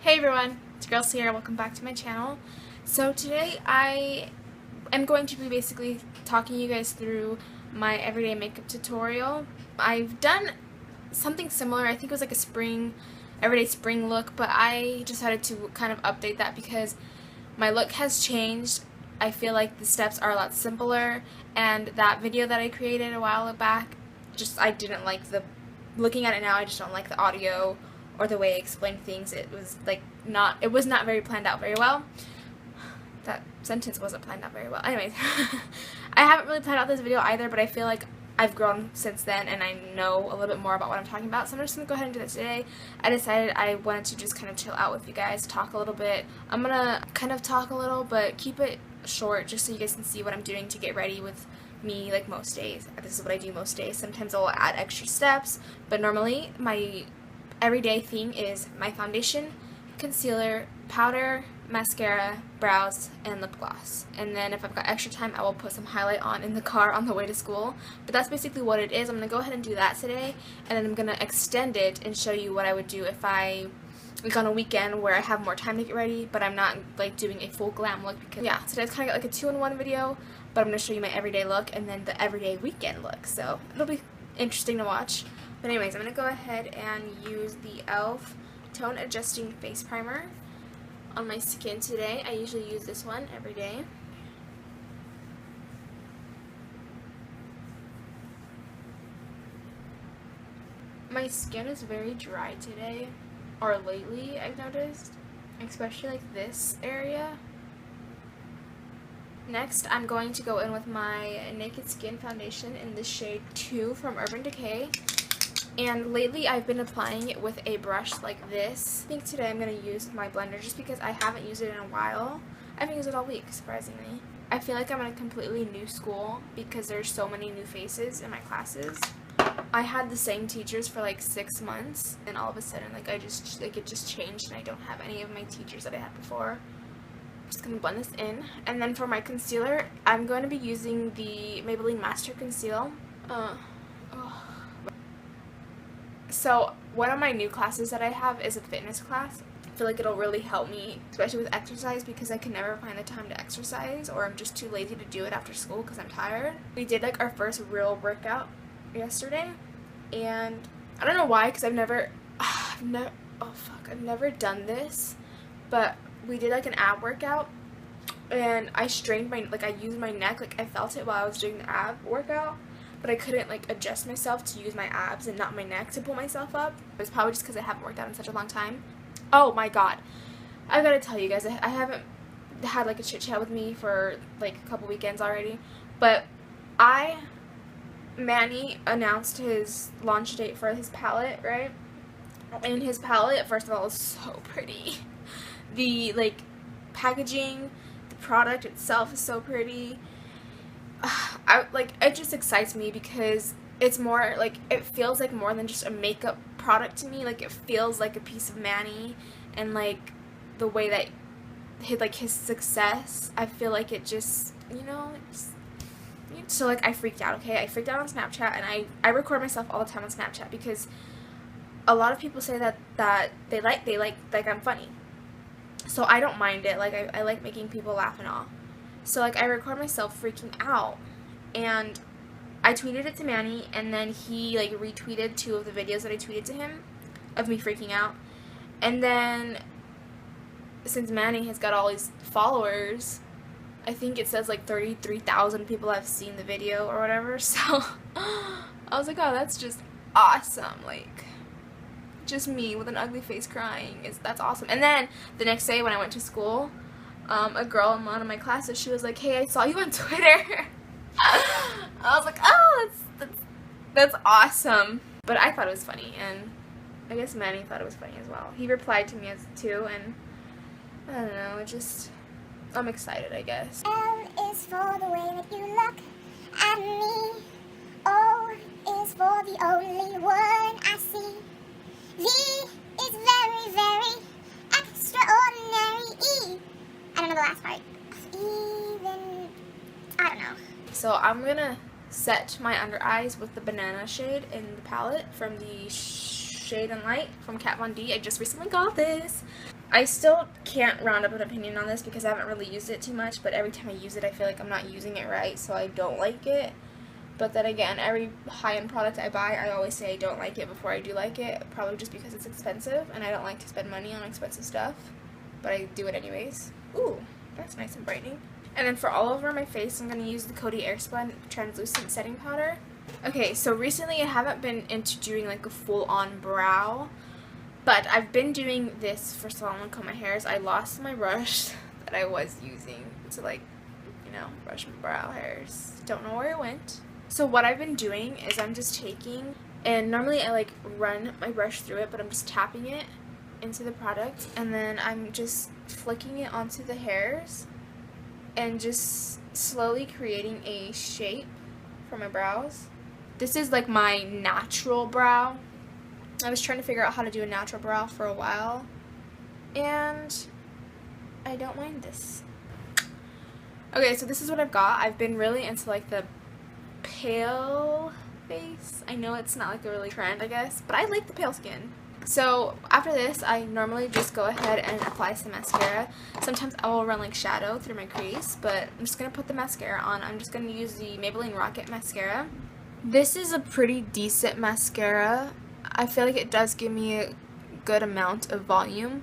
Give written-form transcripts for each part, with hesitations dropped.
Hey everyone, it's your girl Sierra. Welcome back to my channel. So today I am going to be basically talking you guys through my everyday makeup tutorial. I've done something similar. I think it was like a everyday spring look, but I decided to kind of update that because my look has changed. I feel like the steps are a lot simpler, and that video that I created a while back, I didn't like looking at it now, I just don't like the audio or the way I explained things. It was not very planned out very well. That sentence wasn't planned out very well. Anyways, I haven't really planned out this video either, but I feel like I've grown since then and I know a little bit more about what I'm talking about, so I'm just going to go ahead and do that today. I decided I wanted to just kind of chill out with you guys, talk a little bit. I'm going to kind of talk a little, but keep it short just so you guys can see what I'm doing to get ready with me, like most days. This is what I do most days. Sometimes I'll add extra steps, but normally my everyday thing is my foundation, concealer, powder, mascara, brows, and lip gloss. And then if I've got extra time, I will put some highlight on in the car on the way to school. But that's basically what it is. I'm going to go ahead and do that today, and then I'm going to extend it and show you what I would do if I, like on a weekend where I have more time to get ready, but I'm not like doing a full glam look because, yeah, today's kind of like a 2-in-1 video, but I'm going to show you my everyday look and then the everyday weekend look. So it'll be interesting to watch. But anyways, I'm going to go ahead and use the E.L.F. Tone Adjusting Face Primer on my skin today. I usually use this one every day. My skin is very dry today, or lately I've noticed, especially like this area. Next, I'm going to go in with my Naked Skin Foundation in the shade 2 from Urban Decay. And lately I've been applying it with a brush like this. I think today I'm going to use my blender just because I haven't used it in a while. I haven't used it all week, surprisingly. I feel like I'm in a completely new school because there's so many new faces in my classes. I had the same teachers for like 6 months, and all of a sudden it just changed and I don't have any of my teachers that I had before. I'm just going to blend this in. And then for my concealer, I'm going to be using the Maybelline Master Conceal. So one of my new classes that I have is a fitness class. I feel like it'll really help me, especially with exercise, because I can never find the time to exercise, or I'm just too lazy to do it after school because I'm tired. We did like our first real workout yesterday, and I don't know why, because I've never done this, but we did like an ab workout, and I strained I used my neck, like I felt it while I was doing the ab workout, but I couldn't like adjust myself to use my abs and not my neck to pull myself up. It was probably just because I haven't worked out in such a long time. Oh my god, I've got to tell you guys, I haven't had like a chit chat with me for like a couple weekends already, but Manny announced his launch date for his palette, right? And his palette, first of all, is so pretty. The like packaging, the product itself is so pretty. It just excites me because it's more like, it feels like more than just a makeup product to me. Like it feels like a piece of Manny, and like the way that his success, I feel like it just, so like I freaked out, okay? I freaked out on Snapchat, and I record myself all the time on Snapchat because a lot of people say that they like I'm funny. So I don't mind it. Like I like making people laugh and all. So like I record myself freaking out, and I tweeted it to Manny, and then he like retweeted 2 of the videos that I tweeted to him of me freaking out. And then since Manny has got all these followers, I think it says like 33,000 people have seen the video or whatever. So I was like, oh, that's just awesome. Like, just me with an ugly face crying, that's awesome. And then the next day when I went to school, a girl in one of my classes, she was like, hey, I saw you on Twitter. I was like, oh, that's awesome. But I thought it was funny, and I guess Manny thought it was funny as well. He replied to me too, and I don't know, I'm excited, I guess. L is for the way that you look at me. O is for the only one I see. V is very, very extraordinary. E, I don't know the last part. Even, I don't know. So I'm gonna set my under eyes with the banana shade in the palette from the Shade and Light from Kat Von D. I just recently got this. I still can't round up an opinion on this because I haven't really used it too much, but every time I use it I feel like I'm not using it right, so I don't like it. But then again, every high-end product I buy, I always say I don't like it before I do like it, probably just because it's expensive, and I don't like to spend money on expensive stuff, but I do it anyways. Ooh, that's nice and brightening. And then for all over my face, I'm going to use the Coty Airspun Translucent Setting Powder. Okay, so recently I haven't been into doing like a full-on brow, but I've been doing this. First of all, I'm going to comb my hairs. I lost my brush that I was using to, like, you know, brush my brow hairs. Don't know where it went. So what I've been doing is I'm just taking, and normally I like run my brush through it, but I'm just tapping it into the product, and then I'm just flicking it onto the hairs and just slowly creating a shape for my brows. This is like my natural brow. I was trying to figure out how to do a natural brow for a while, and I don't mind this. Okay, so this is what I've got. I've been really into like the pale face. I know it's not like a really trend, I guess, but I like the pale skin. So after this, I normally just go ahead and apply some mascara. Sometimes I will run like shadow through my crease, but I'm just going to put the mascara on. I'm just going to use the Maybelline Rocket Mascara. This is a pretty decent mascara. I feel like it does give me a good amount of volume.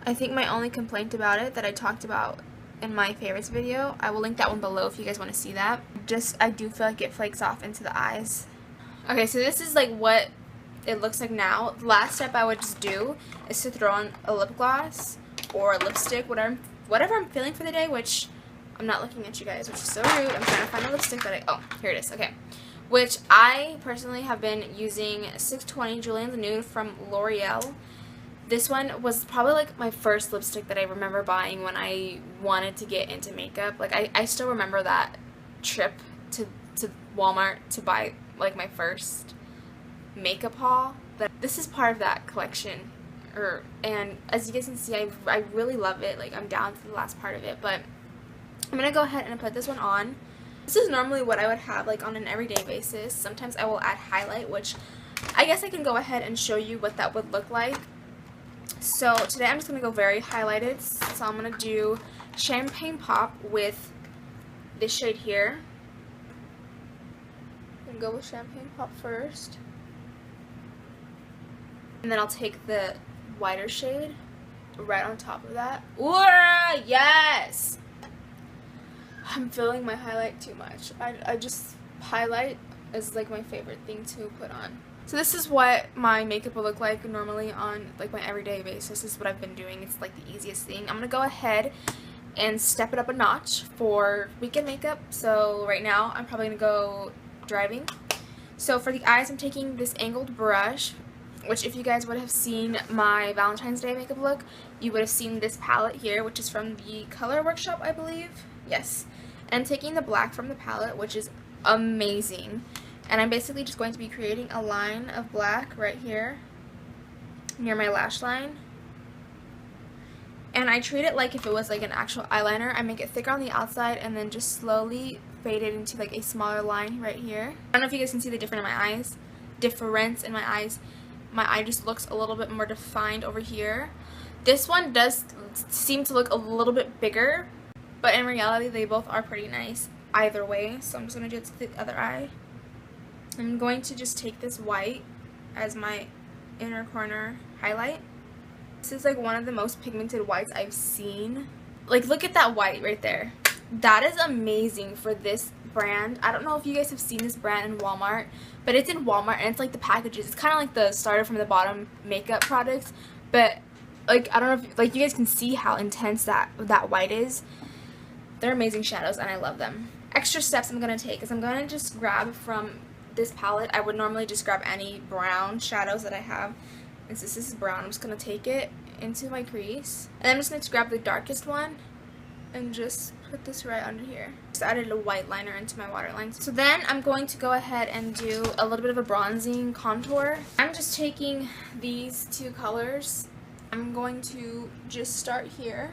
I think my only complaint about it that I talked about in my favorites video, I will link that one below if you guys want to see that. I do feel like it flakes off into the eyes. Okay, so this is like what it looks like now. The last step I would just do is to throw on a lip gloss or a lipstick, whatever I'm feeling for the day, which I'm not looking at you guys, which is so rude. I'm trying to find a lipstick that oh, here it is, okay. Which I personally have been using 620 Julliane's Nude from L'Oreal. This one was probably like my first lipstick that I remember buying when I wanted to get into makeup. Like I still remember that trip to Walmart to buy like my first makeup haul. But this is part of that collection. And as you guys can see, I really love it. Like I'm down to the last part of it, but I'm gonna go ahead and put this one on. This is normally what I would have like on an everyday basis. Sometimes I will add highlight, which I guess I can go ahead and show you what that would look like. So today I'm just going to go very highlighted. So I'm going to do Champagne Pop with this shade here. I'm going to go with Champagne Pop first. And then I'll take the whiter shade right on top of that. Ooh, yes! I'm feeling my highlight too much. I just, highlight is like my favorite thing to put on. So this is what my makeup will look like normally on like my everyday basis. This is what I've been doing. It's like the easiest thing. I'm going to go ahead and step it up a notch for weekend makeup. So right now I'm probably going to go driving. So for the eyes, I'm taking this angled brush, which if you guys would have seen my Valentine's Day makeup look, you would have seen this palette here, which is from the Color Workshop, I believe. Yes. And I'm taking the black from the palette, which is amazing. And I'm basically just going to be creating a line of black right here near my lash line. And I treat it like if it was like an actual eyeliner. I make it thicker on the outside and then just slowly fade it into like a smaller line right here. I don't know if you guys can see the difference in my eyes. My eye just looks a little bit more defined over here. This one does seem to look a little bit bigger, but in reality they both are pretty nice either way. So I'm just going to do it to the other eye. I'm going to just take this white as my inner corner highlight. This is like one of the most pigmented whites I've seen. Like look at that white right there. That is amazing for this brand. I don't know if you guys have seen this brand in Walmart, but it's in Walmart and it's like the packages. It's kind of like the starter from the bottom makeup products, but like I don't know if like you guys can see how intense that white is. They're amazing shadows and I love them. Extra steps I'm going to take is I'm going to just grab from this palette. I would normally just grab any brown shadows that I have. And since this is brown, I'm just going to take it into my crease. And I'm just going to grab the darkest one and just put this right under here. Just added a white liner into my waterline. So then I'm going to go ahead and do a little bit of a bronzing contour. I'm just taking these two colors. I'm going to just start here.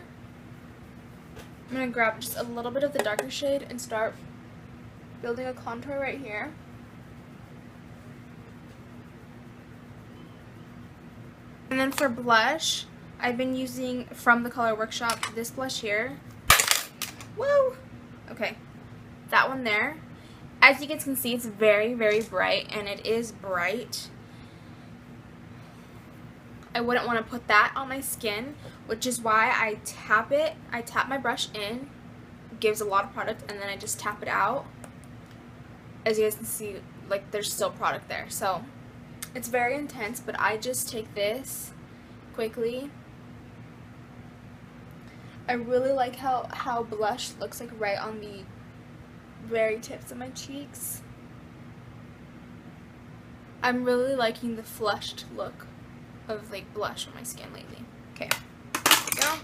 I'm going to grab just a little bit of the darker shade and start building a contour right here. And then for blush, I've been using from the Color Workshop this blush here. Woo! Okay, that one there. As you guys can see, it's very, very bright, and it is bright. I wouldn't want to put that on my skin, which is why I tap it. I tap my brush in, gives a lot of product, and then I just tap it out. As you guys can see, like, there's still product there. So it's very intense, but I just take this quickly. I really like how blush looks like right on the very tips of my cheeks. I'm really liking the flushed look of like blush on my skin lately. Okay, there we go.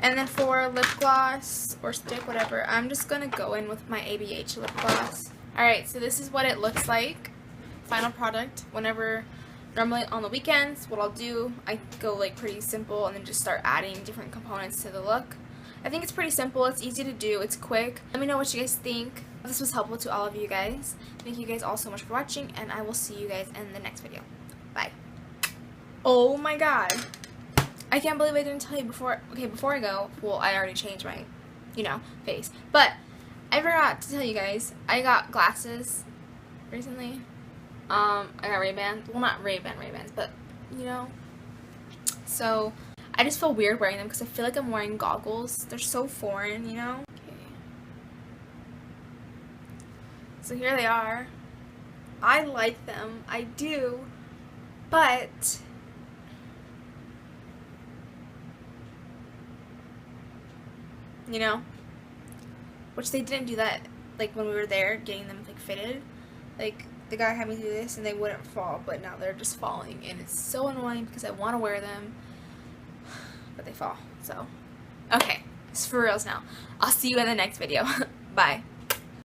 And then for lip gloss or stick, whatever, I'm just gonna go in with my ABH lip gloss. Alright, so this is what it looks like. Final product. Whenever, normally on the weekends, what I'll do, I go like pretty simple and then just start adding different components to the look. I think it's pretty simple, it's easy to do, it's quick. Let me know what you guys think. This was helpful to all of you guys. Thank you guys all so much for watching, and I will see you guys in the next video. Bye. Oh my god. I can't believe I didn't tell you before. Okay, before I go, well, I already changed my, face. But I forgot to tell you guys, I got glasses recently. I got Ray-Bans. Well, not Ray-Bans, but, So, I just feel weird wearing them because I feel like I'm wearing goggles. They're so foreign, Okay. So here they are. I like them. I do. But which they didn't do that, like, when we were there getting them, like, fitted. Like, the guy had me do this and they wouldn't fall, but now they're just falling, and it's so annoying because I want to wear them, but they fall. So, okay, it's for reals now. I'll see you in the next video. Bye.